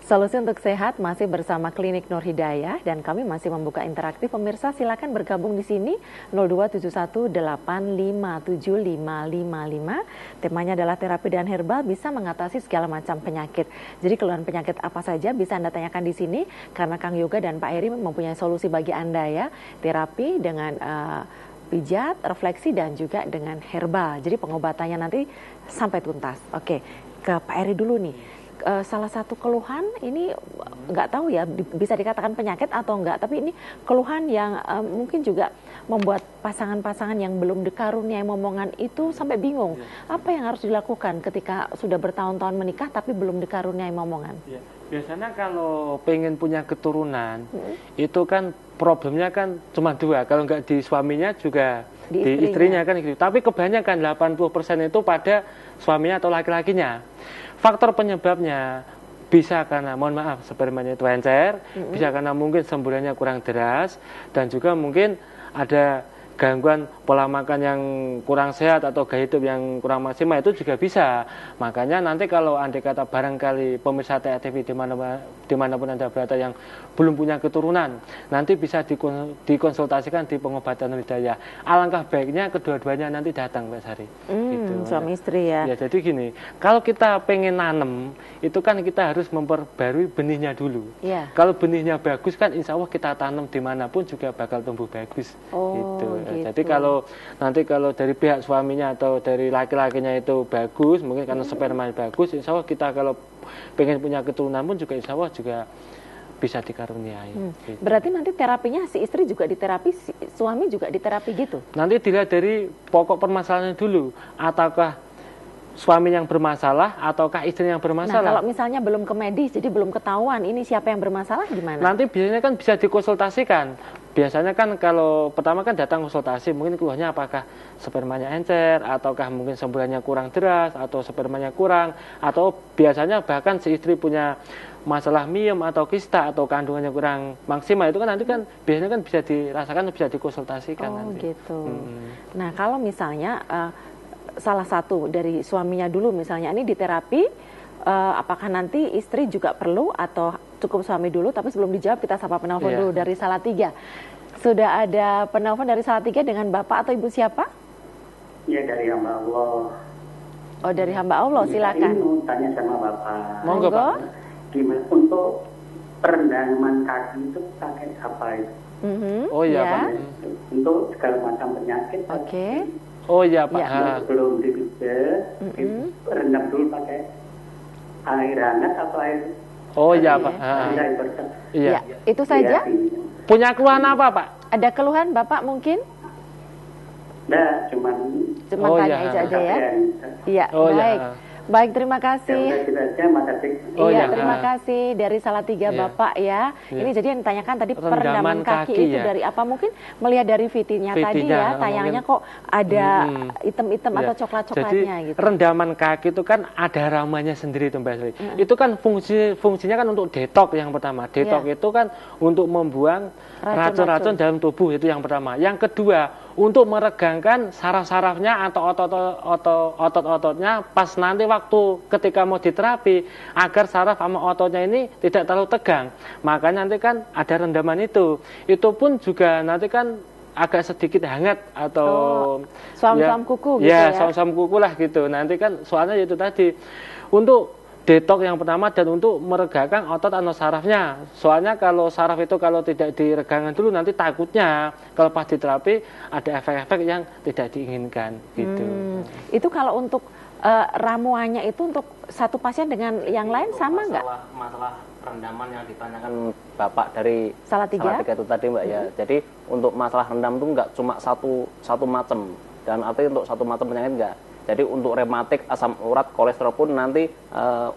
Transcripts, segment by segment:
Solusi untuk sehat masih bersama Klinik Nur Hidayah dan kami masih membuka interaktif. Pemirsa silakan bergabung di sini 02718575555. Temanya adalah terapi dan herbal bisa mengatasi segala macam penyakit. Jadi keluhan penyakit apa saja bisa Anda tanyakan di sini karena Kang Yoga dan Pak Eri mempunyai solusi bagi Anda ya. Terapi dengan pijat, refleksi dan juga dengan herbal. Jadi pengobatannya nanti sampai tuntas. Oke, ke Pak Eri dulu nih. Salah satu keluhan ini nggak tahu ya bisa dikatakan penyakit atau enggak, tapi ini keluhan yang mungkin juga membuat pasangan-pasangan yang belum dikaruniai momongan itu sampai bingung. Apa yang harus dilakukan ketika sudah bertahun-tahun menikah tapi belum dikaruniai momongan? Ya, biasanya kalau pengen punya keturunan itu kan problemnya kan cuma dua, kalau nggak di suaminya juga di istrinya kan gitu. Tapi kebanyakan 80% itu pada suaminya atau laki-lakinya. Faktor penyebabnya bisa karena, mohon maaf, spermanya itu encer, bisa karena mungkin semburannya kurang deras, dan juga mungkin ada gangguan pola makan yang kurang sehat atau gaya hidup yang kurang maksimal, itu juga bisa. Makanya nanti kalau andai kata barangkali pemirsa TATV dimanapun Anda berada yang belum punya keturunan, nanti bisa dikonsultasikan di pengobatan Hidayah. Alangkah baiknya kedua-duanya nanti datang, Mbak Sari. Gitu. Suami istri ya. Ya, jadi gini, kalau kita pengen nanem, itu kan kita harus memperbarui benihnya dulu. Ya. Kalau benihnya bagus kan insya Allah kita tanam dimanapun juga bakal tumbuh bagus. Gitu. Jadi kalau dari pihak suaminya atau dari laki-lakinya itu bagus, mungkin karena sperma bagus, insya Allah kita kalau pengen punya keturunan pun juga insya Allah juga bisa dikaruniai. Gitu. Berarti nanti terapinya si istri juga diterapi, si suami juga diterapi gitu? Nanti dilihat dari pokok permasalahannya dulu, ataukah suami yang bermasalah ataukah istri yang bermasalah. Nah, kalau misalnya belum ke medis, jadi belum ketahuan ini siapa yang bermasalah gimana? Nanti biasanya kan bisa dikonsultasikan. Biasanya kan kalau pertama kan datang konsultasi, mungkin keluhannya apakah spermanya encer, ataukah mungkin semburannya kurang deras, atau spermanya kurang, atau biasanya bahkan si istri punya masalah miem atau kista atau kandungannya kurang maksimal, itu kan nanti kan biasanya kan bisa dirasakan, bisa dikonsultasikan nanti. Gitu. Nah, kalau misalnya salah satu dari suaminya dulu misalnya ini diterapi, apakah nanti istri juga perlu atau cukup suami dulu? Tapi sebelum dijawab kita sapa penelpon dulu dari Salatiga. Sudah ada penelpon dari Salatiga dengan Bapak atau Ibu siapa? Ya, dari hamba Allah. Oh, dari hamba Allah, silakan. Ini mau tanya sama Bapak. Monggo, Pak. Gimana untuk perendaman kaki itu pakai apa itu? Oh iya, Pak. Untuk segala macam penyakit. Oke. Oh iya, Pak. Sebelum dipijat, rendam dulu pakai air hangat atau air? Oh iya, Pak. Iya. Itu saja. Punya keluhan apa, Pak? Ada keluhan Bapak mungkin? Nah, cuma tanya aja ya. Iya, baik. Baik, terima kasih. Iya, terima kasih dari Salatiga Bapak ya. Ini jadi yang ditanyakan tadi perendaman kaki itu dari apa? Mungkin melihat dari VT-nya tadi ya, tayangnya kok ada item-item atau coklat-coklatnya gitu. Rendaman kaki itu kan ada ramanya sendiri tuh Mbak Sri. Itu kan fungsinya kan untuk detok yang pertama. Detok itu kan untuk membuang racun-racun dalam tubuh, itu yang pertama. Yang kedua, untuk meregangkan saraf-sarafnya atau otot-ototnya pas nanti waktu ketika mau diterapi, agar saraf sama ototnya ini tidak terlalu tegang. Makanya nanti kan ada rendaman itu. Itu pun juga nanti kan agak sedikit hangat atau suam-suam kuku gitu ya. Ya, suam-suam kuku lah gitu. Nanti kan soalnya itu tadi untuk detok yang pertama dan untuk meregakan otot atau sarafnya. Soalnya kalau saraf itu kalau tidak diregangkan dulu nanti takutnya kalau pas diterapi ada efek-efek yang tidak diinginkan gitu. Itu kalau untuk ramuannya itu untuk satu pasien dengan yang lain sama nggak? Masalah rendaman yang ditanyakan Bapak dari Salatiga itu tadi Mbak ya. Jadi untuk masalah rendam itu nggak cuma satu macam. Dan artinya untuk satu macam penyakit enggak. Jadi untuk rematik, asam urat, kolesterol pun nanti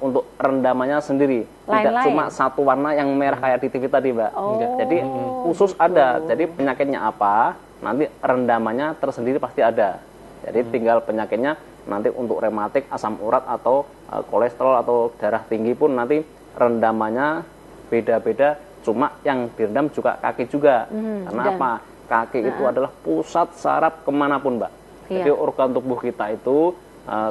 untuk rendamannya sendiri. Tidak cuma satu warna yang merah kayak di TV tadi, Mbak. Jadi khusus ada. Jadi penyakitnya apa, nanti rendamannya tersendiri pasti ada. Jadi tinggal penyakitnya nanti untuk rematik, asam urat atau kolesterol atau darah tinggi pun nanti rendamannya beda-beda. Cuma yang direndam juga kaki juga. Karena apa? Kaki itu adalah pusat saraf kemanapun, Mbak. Jadi organ tubuh kita itu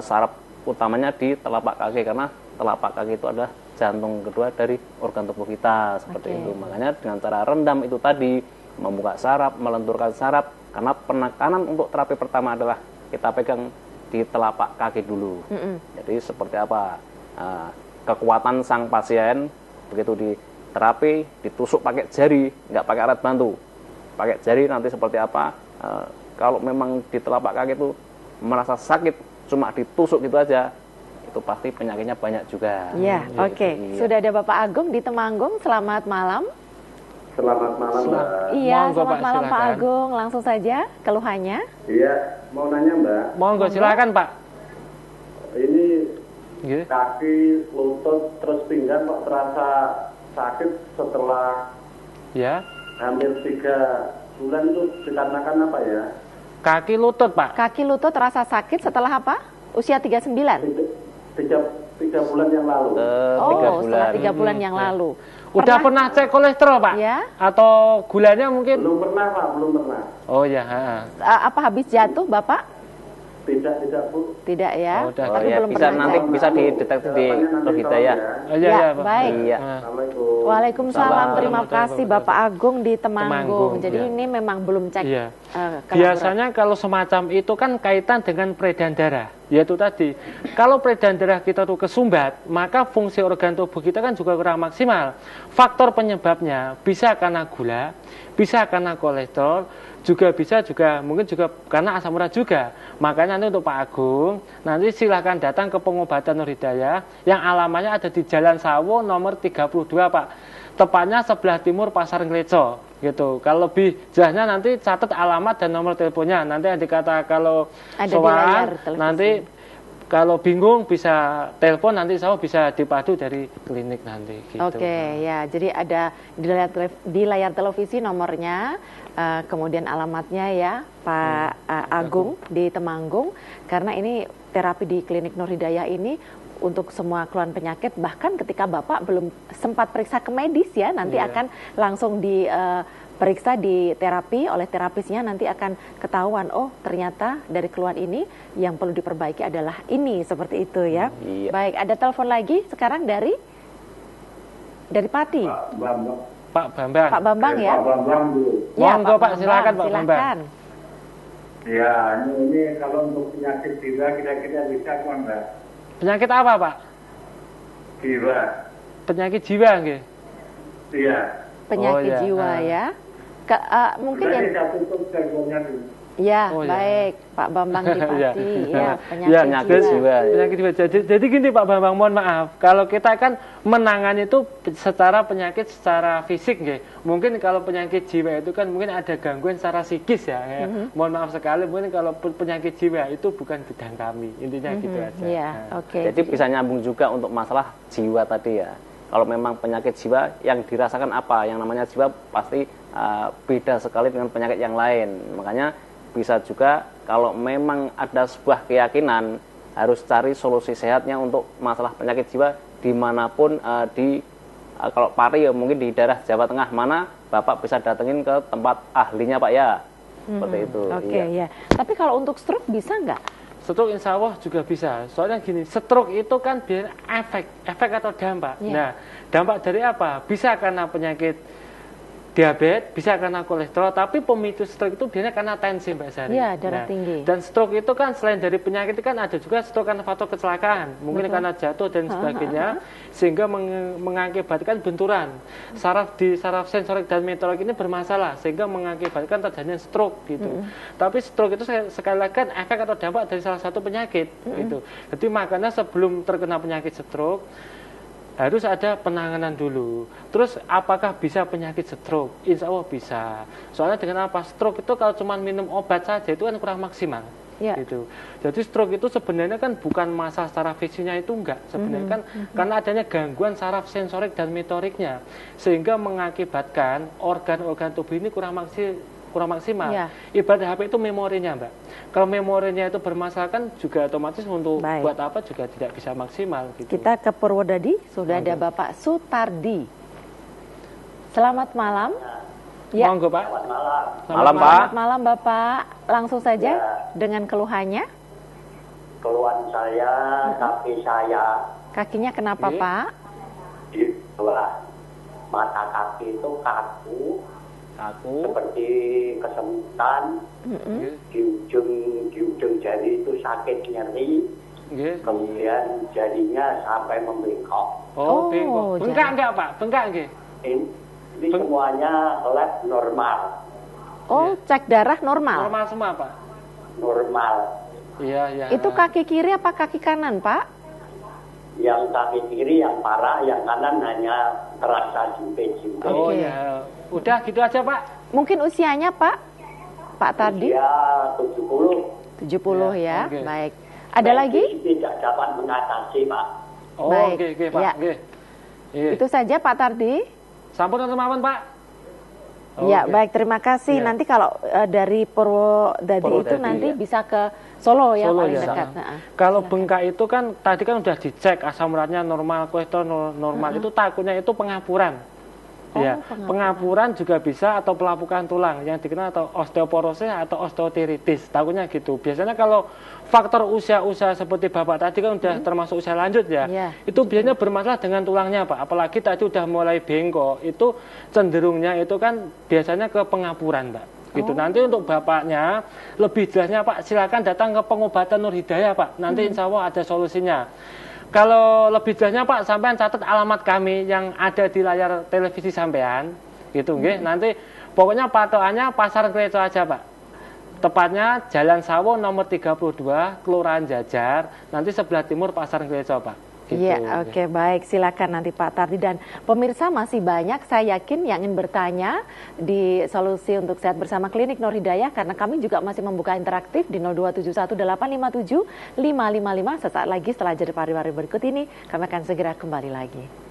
saraf utamanya di telapak kaki, karena telapak kaki itu adalah jantung kedua dari organ tubuh kita seperti itu. Makanya dengan cara rendam itu tadi, membuka saraf, melenturkan saraf, karena penekanan untuk terapi pertama adalah kita pegang di telapak kaki dulu. Jadi seperti apa kekuatan sang pasien begitu di terapi, ditusuk pakai jari, nggak pakai alat bantu, pakai jari nanti seperti apa. Kalau memang di telapak kaki itu merasa sakit cuma ditusuk gitu aja, itu pasti penyakitnya banyak juga. Ya, oke. Sudah ada Bapak Agung di Temanggung. Selamat malam. Selamat malam, Mbak. Iya, Monggo, selamat Pak, malam Pak silakan. Agung. Langsung saja keluhannya. Iya, mau nanya, Mbak. Monggo silakan Pak. Ini Nggih. kaki, lutut, terus pinggang kok terasa sakit setelah Ya. hampir 3 bulan itu dikarenakan apa ya? Kaki lutut Pak. Kaki lutut terasa sakit setelah apa? Usia 39. 3 bulan yang lalu. 3 bulan. Setelah 3 bulan yang lalu. Udah pernah cek kolesterol Pak? Ya. Atau gulanya mungkin? Belum pernah, Pak, belum pernah. Oh ya. Apa habis jatuh Bapak? Tidak, Bu. Tidak ya. Oh, udah. Tapi belum bisa pernah nanti cek. bisa dideteksi di Nur Hidayah. Ya, Pak. baik. Iya. Assalamualaikum. Waalaikumsalam. Terima kasih Bapak Agung di Temanggung, Temanggung. Jadi ya. ini memang belum cek. Iya. Kelaburan. Biasanya kalau semacam itu kan kaitan dengan peredaran darah. Yaitu tadi, kalau peredaran darah kita tuh kesumbat, maka fungsi organ tubuh kita kan juga kurang maksimal. Faktor penyebabnya bisa karena gula, bisa karena kolesterol, mungkin juga karena asam urat juga. Makanya nanti untuk Pak Agung, nanti silahkan datang ke pengobatan Nur Hidayah yang alamannya ada di Jalan Sawo nomor 32 Pak. Tepatnya sebelah timur Pasar Ngleco gitu. Kalau lebih jelasnya nanti catat alamat dan nomor teleponnya. Nanti yang dikata kalau Ada di layar televisi. nanti kalau bingung bisa telepon, nanti saya bisa dipadu dari klinik nanti gitu. Oke, ya. Jadi ada di layar televisi nomornya, kemudian alamatnya ya, Pak Agung di Temanggung. Karena ini terapi di klinik Nur Hidayah ini untuk semua keluhan penyakit, bahkan ketika Bapak belum sempat periksa ke medis ya, nanti akan langsung diperiksa di terapi oleh terapisnya, nanti akan ketahuan, oh ternyata dari keluhan ini yang perlu diperbaiki adalah ini, seperti itu ya. Iya. Baik, ada telepon lagi sekarang dari Pati. Pak Bambang. Pak Bambang. Pak Bambang ya. Pak Bambang dulu. Ya, Monggo, Pak, silakan, Pak Bambang. silakan. Ya, ini kalau untuk penyakit jiwa kira-kira bisa kok, Mbak? Penyakit apa Pak? Jiwa. Penyakit jiwa nggih. Iya. Penyakit Oh, ya. jiwa ya. Mungkin Berarti yang saya tutup teleponnya dulu. ya, Oh, ya. baik, Pak Bambang di Iya. Pati, ya, Ya, penyakit jiwa. Penyakit jiwa. Jadi gini Pak Bambang, mohon maaf. Kalau kita kan menangani itu secara penyakit secara fisik nggih. Mungkin kalau penyakit jiwa itu kan mungkin ada gangguan secara psikis ya. Mohon maaf sekali, mungkin kalau penyakit jiwa itu bukan bidang kami. Intinya gitu aja. Iya, Nah. oke. Jadi bisa nyambung juga untuk masalah jiwa tadi ya. Kalau memang penyakit jiwa yang dirasakan apa, yang namanya jiwa pasti beda sekali dengan penyakit yang lain. Makanya bisa juga kalau memang ada sebuah keyakinan harus cari solusi sehatnya untuk masalah penyakit jiwa dimanapun kalau Pari ya mungkin di daerah Jawa Tengah mana Bapak bisa datengin ke tempat ahlinya Pak ya. Seperti itu. Oke, ya. Tapi kalau untuk stroke bisa nggak? Stroke insya Allah juga bisa. Soalnya gini, stroke itu kan biar efek atau dampak. Iya. Nah, dampak dari apa? Bisa karena penyakit diabetes, bisa karena kolesterol, tapi pemicu stroke itu biasanya karena tensi Mbak Sari. Iya, darah tinggi. Dan stroke itu kan selain dari penyakit itu kan ada juga stroke karena faktor kecelakaan, mungkin karena jatuh dan sebagainya, sehingga mengakibatkan benturan. Saraf sensorik dan motorik ini bermasalah, sehingga mengakibatkan terjadinya stroke gitu. Tapi stroke itu sekali lagi kan efek atau dampak dari salah satu penyakit gitu. Jadi makanya sebelum terkena penyakit stroke harus ada penanganan dulu. Terus apakah bisa penyakit stroke? Insya Allah bisa. Soalnya dengan apa? Stroke itu kalau cuma minum obat saja itu kan kurang maksimal. Ya. Gitu. Jadi stroke itu sebenarnya kan bukan masalah secara fisiknya itu enggak. Sebenarnya kan karena adanya gangguan saraf sensorik dan motoriknya, sehingga mengakibatkan organ-organ tubuh ini kurang maksimal. Ya. Ibarat HP itu memorinya, Mbak. Kalau memorinya itu bermasalah kan juga otomatis untuk Baik. buat apa juga tidak bisa maksimal gitu. Kita ke Purwodadi, sudah ada Bapak Sutardi. Selamat malam. Ya. Monggo, Pak. Malam Pak. Selamat malam Bapak. Langsung saja dengan keluhannya. Keluhan saya, kaki saya, Kakinya kenapa Oke. Pak? bahwa mata kaki itu kaku, seperti kesemutan, di ujung jari itu sakit nyeri, kemudian jarinya sampai membengkok. Oh, bengkok. Bengkak enggak Pak? Bengkak enggak? Ini semuanya lab normal. Oh, cek darah normal? Normal semua Pak? Normal. Iya, iya. Itu kaki kiri apa kaki kanan Pak? Yang kaki kiri yang parah, yang kanan hanya terasa jimpit-jimpit. Oh ya, udah gitu aja Pak. Mungkin usianya Pak? Pak Tardi? Usia 70. 70 ya, okay. Baik. Ada lagi? Tidak dapat mengatasi Pak. Oh, Baik. Oke, Pak. Ya. Itu saja Pak Tardi. Sampun teman-teman Pak. Ya, baik, terima kasih. Ya. Nanti kalau dari Purwodadi itu nanti bisa ke Solo ya, Solo, paling ya. dekat. Kalau bengkak itu kan tadi kan udah dicek asam uratnya normal, kolesterol normal, itu takutnya itu pengapuran. Ya, pengapuran juga bisa atau pelapukan tulang yang dikenal atau osteoporosis atau osteoartritis. Takutnya gitu. Biasanya kalau faktor usia-usia seperti Bapak tadi kan udah termasuk usia lanjut ya. Itu biasanya bermasalah dengan tulangnya, Pak. Apalagi tadi udah mulai bengkok, itu cenderungnya itu kan biasanya ke pengapuran, Pak. Gitu. Nanti untuk Bapaknya lebih jelasnya Pak, silakan datang ke pengobatan Nur Hidayah, Pak. Nanti insya Allah ada solusinya. Kalau lebih jelasnya Pak, sampean catat alamat kami yang ada di layar televisi sampean, gitu nggih. Nanti pokoknya patokannya Pasar Kleco aja Pak. Tepatnya Jalan Sawo nomor 32, Kelurahan Jajar, nanti sebelah timur Pasar Kleco Pak. Iya, gitu. Oke, baik. Silakan nanti Pak Tardi. Dan pemirsa masih banyak, saya yakin, yang ingin bertanya di Solusi untuk Sehat Bersama Klinik Nur Hidayah, karena kami juga masih membuka interaktif di 02718575555. Sesaat lagi setelah jeda pariwari berikut ini, kami akan segera kembali lagi.